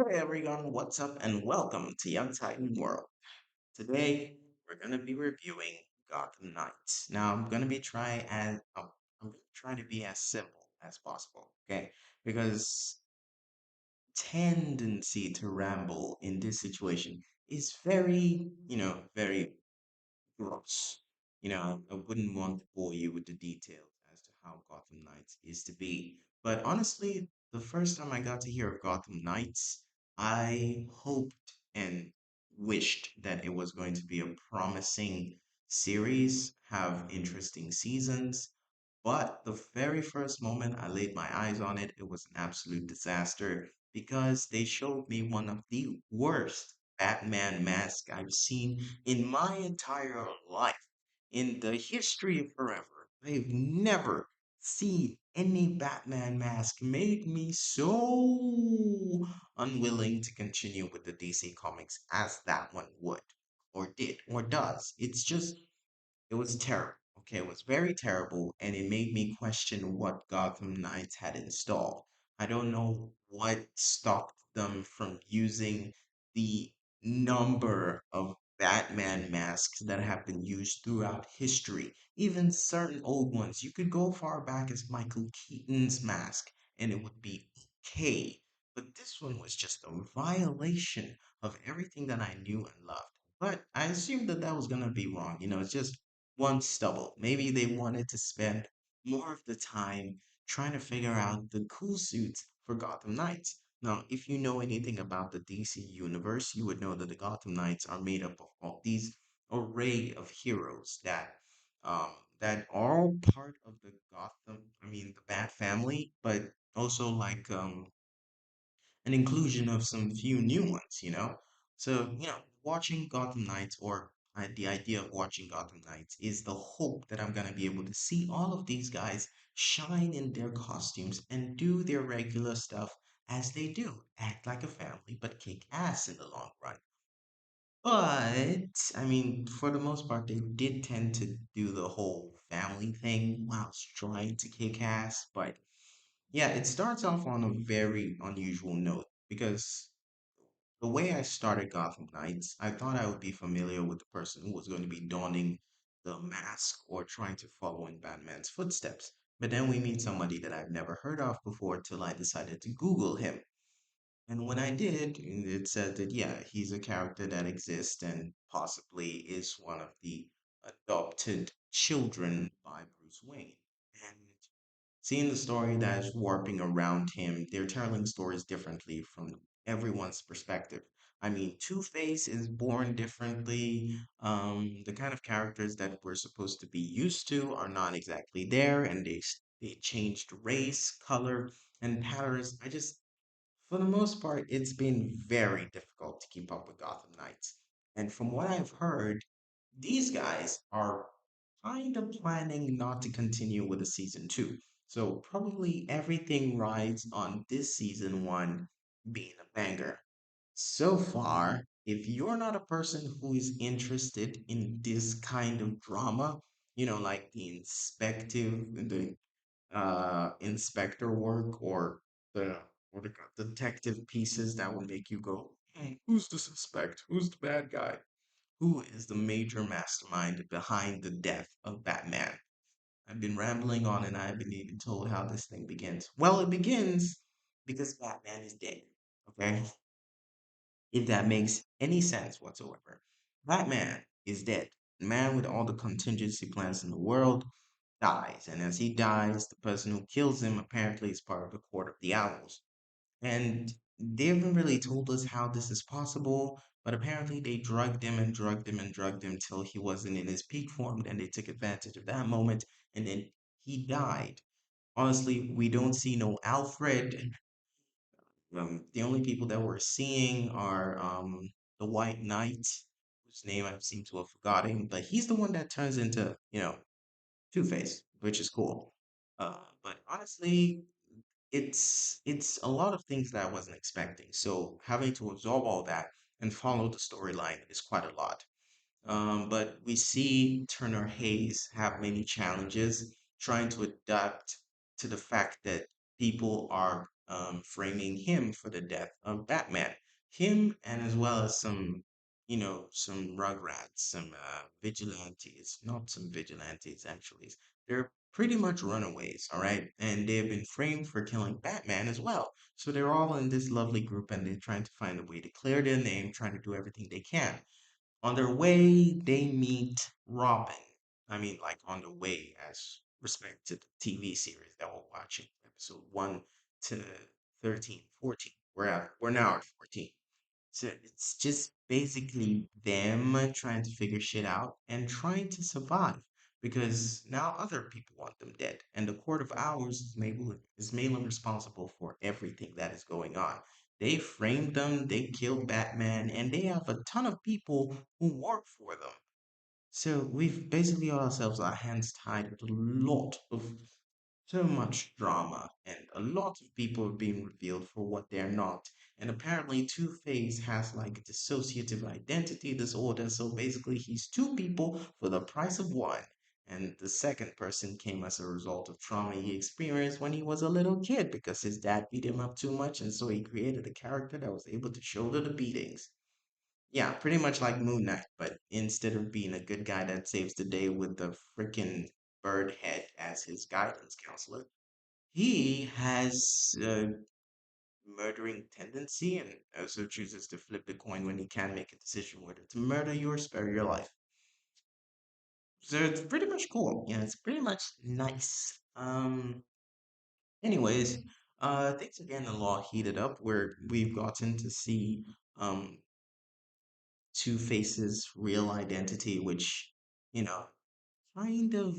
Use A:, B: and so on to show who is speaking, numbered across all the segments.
A: Hey everyone, what's up and welcome to Young Titan World. Today we're gonna be reviewing Gotham Knights. Now I'm gonna try to be as simple as possible, okay? Because tendency to ramble in this situation is very gross. I wouldn't want to bore you with the details as to how Gotham Knights is to be. But honestly, the first time I got to hear of Gotham Knights, I hoped and wished that it was going to be a promising series, have interesting seasons. But the very first moment I laid my eyes on it, it was an absolute disaster because they showed me one of the worst Batman masks I've seen in my entire life. In the history of forever, I've never seen any Batman mask made me so unwilling to continue with the DC comics as that one would, or did, or does. It was terrible. Okay, it was very terrible, and it made me question what Gotham Knights had installed. I don't know what stopped them from using the number of Batman masks that have been used throughout history, even certain old ones. You could go far back as Michael Keaton's mask, and it would be okay. But this one was just a violation of everything that I knew and loved. But I assumed that that was going to be wrong. It's just one stubble. Maybe they wanted to spend more of the time trying to figure out the cool suits for Gotham Knights. Now, if you know anything about the DC universe, you would know that the Gotham Knights are made up of all these array of heroes um that are all part of the the Bat family, but also an inclusion of some few new ones. So, watching Gotham Knights or the idea of watching Gotham Knights is the hope that I'm going to be able to see all of these guys shine in their costumes and do their regular stuff as they do. Act like a family, but kick ass in the long run. But, for the most part, they did tend to do the whole family thing whilst trying to kick ass. But yeah, it starts off on a very unusual note because the way I started Gotham Knights, I thought I would be familiar with the person who was going to be donning the mask or trying to follow in Batman's footsteps. But then we meet somebody that I've never heard of before till I decided to Google him. And when I did, it said that, yeah, he's a character that exists and possibly is one of the adopted children by Bruce Wayne. And seeing the story that is warping around him, they're telling stories differently from everyone's perspective. Two-Face is born differently. The kind of characters that we're supposed to be used to are not exactly there, and they changed race, color, and patterns. For the most part, it's been very difficult to keep up with Gotham Knights. And from what I've heard, these guys are kind of planning not to continue with the season two. So probably everything rides on this season one being a banger. So far, if you're not a person who is interested in this kind of drama, like the inspector work the or the detective pieces that will make you go, who's the suspect? Who's the bad guy? Who is the major mastermind behind the death of Batman? I've been rambling on and I haven't even told how this thing begins. Well, it begins because Batman is dead. Okay? If that makes any sense whatsoever. Batman is dead. The man with all the contingency plans in the world dies. And as he dies, the person who kills him apparently is part of the Court of the Owls. And they haven't really told us how this is possible, but apparently they drugged him and drugged him and drugged him till he wasn't in his peak form. And they took advantage of that moment, and then he died. Honestly, we don't see no Alfred. The only people that we're seeing are the White Knight, whose name I seem to have forgotten, but he's the one that turns into, Two-Face, which is cool. But honestly, it's a lot of things that I wasn't expecting. So having to absorb all that and follow the storyline is quite a lot. But we see Turner Hayes have many challenges trying to adapt to the fact that people are framing him for the death of Batman. Him and as well as some, some rugrats, some vigilantes, not some vigilantes actually. They're pretty much runaways, all right? And they've been framed for killing Batman as well. So they're all in this lovely group and they're trying to find a way to clear their name, trying to do everything they can. On their way, they meet Robin. I mean, like on the way, as respect to the TV series that we're watching, episode 1 to 13, 14. We're now at 14. So it's just basically them trying to figure shit out and trying to survive because now other people want them dead. And the Court of Owls is mainly responsible for everything that is going on. They framed them, they killed Batman, and they have a ton of people who work for them. So we've basically got ourselves our hands tied with a lot of so much drama, and a lot of people are being revealed for what they're not. And apparently, Two Face has like a dissociative identity disorder, so basically, he's two people for the price of one. And the second person came as a result of trauma he experienced when he was a little kid because his dad beat him up too much, and so he created a character that was able to shoulder the beatings. Yeah, pretty much like Moon Knight, but instead of being a good guy that saves the day with the freaking bird head as his guidance counselor, he has a murdering tendency and also chooses to flip the coin when he can make a decision whether to murder you or spare your life. So it's pretty much cool. Yeah, it's pretty much nice. Anyways, things are getting a lot heated up where we've gotten to see um Two Face's real identity, which, you know, kind of,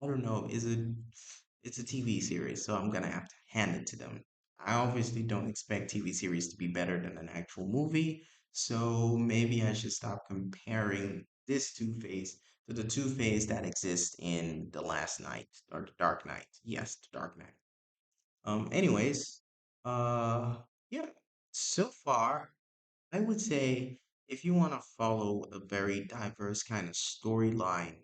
A: I don't know, it's a TV series, so I'm gonna have to hand it to them. I obviously don't expect TV series to be better than an actual movie, so maybe I should stop comparing this Two Face to the Two Face that exists in The Last Night or The Dark Knight. Yes, The Dark Knight. Anyways, uh, yeah, so far I would say if you want to follow a very diverse kind of storyline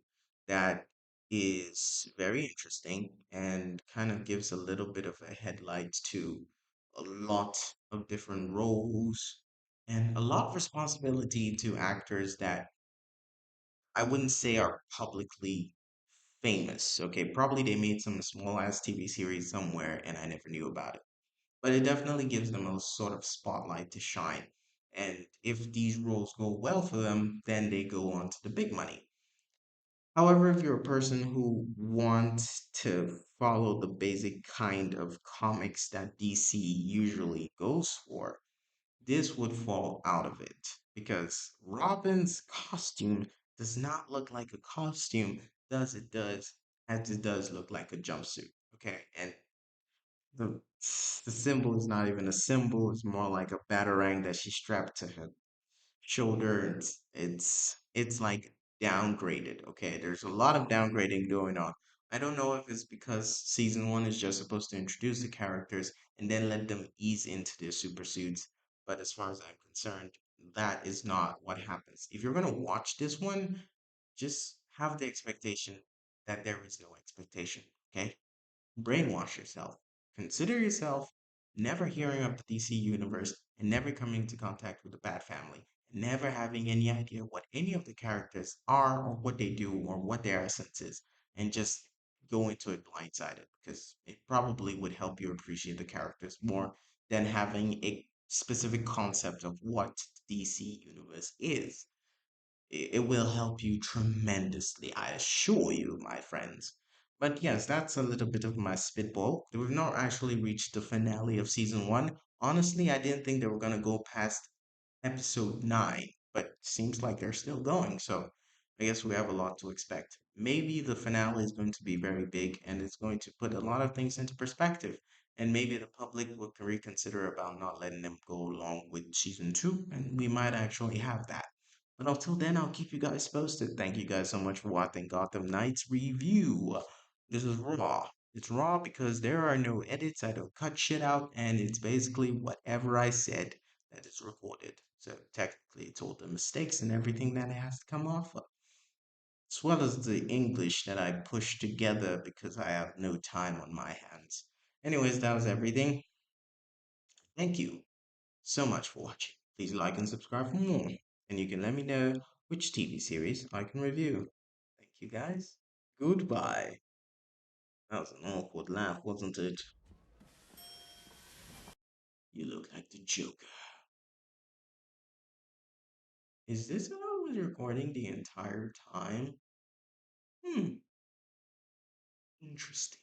A: that is very interesting and kind of gives a little bit of a headlight to a lot of different roles and a lot of responsibility to actors that I wouldn't say are publicly famous. Okay, probably they made some small ass TV series somewhere and I never knew about it, but it definitely gives them a sort of spotlight to shine. And if these roles go well for them, then they go on to the big money. However, if you're a person who wants to follow the basic kind of comics that DC usually goes for, this would fall out of it because Robin's costume does not look like a costume, does as it does look like a jumpsuit. Okay, and the the symbol is not even a symbol. It's more like a batarang that she strapped to her shoulder. It's like downgraded. Okay, there's a lot of downgrading going on. I don't know if it's because season one is just supposed to introduce the characters and then let them ease into their super suits. But as far as I'm concerned, that is not what happens. If you're gonna watch this one, just have the expectation that there is no expectation. Okay, brainwash yourself. Consider yourself never hearing of the DC universe and never coming into contact with the Bat family, and never having any idea what any of the characters are or what they do or what their essence is, and just go into it blindsided because it probably would help you appreciate the characters more than having a specific concept of what the DC universe is. It will help you tremendously, I assure you, my friends. But yes, that's a little bit of my spitball. We've not actually reached the finale of season one. Honestly, I didn't think they were going to go past episode 9, but seems like they're still going. So I guess we have a lot to expect. Maybe the finale is going to be very big and it's going to put a lot of things into perspective. And maybe the public will reconsider about not letting them go along with season 2, and we might actually have that. But until then, I'll keep you guys posted. Thank you guys so much for watching Gotham Knights review. This is raw. It's raw because there are no edits. I don't cut shit out, and it's basically whatever I said that is recorded. So technically, it's all the mistakes and everything that it has to come off of, as well as the English that I push together because I have no time on my hands. Anyways, that was everything. Thank you so much for watching. Please like and subscribe for more. And you can let me know which TV series I can review. Thank you guys. Goodbye. That was an awkward laugh, wasn't it? You look like the Joker. Is this how I was recording the entire time? Hmm, interesting.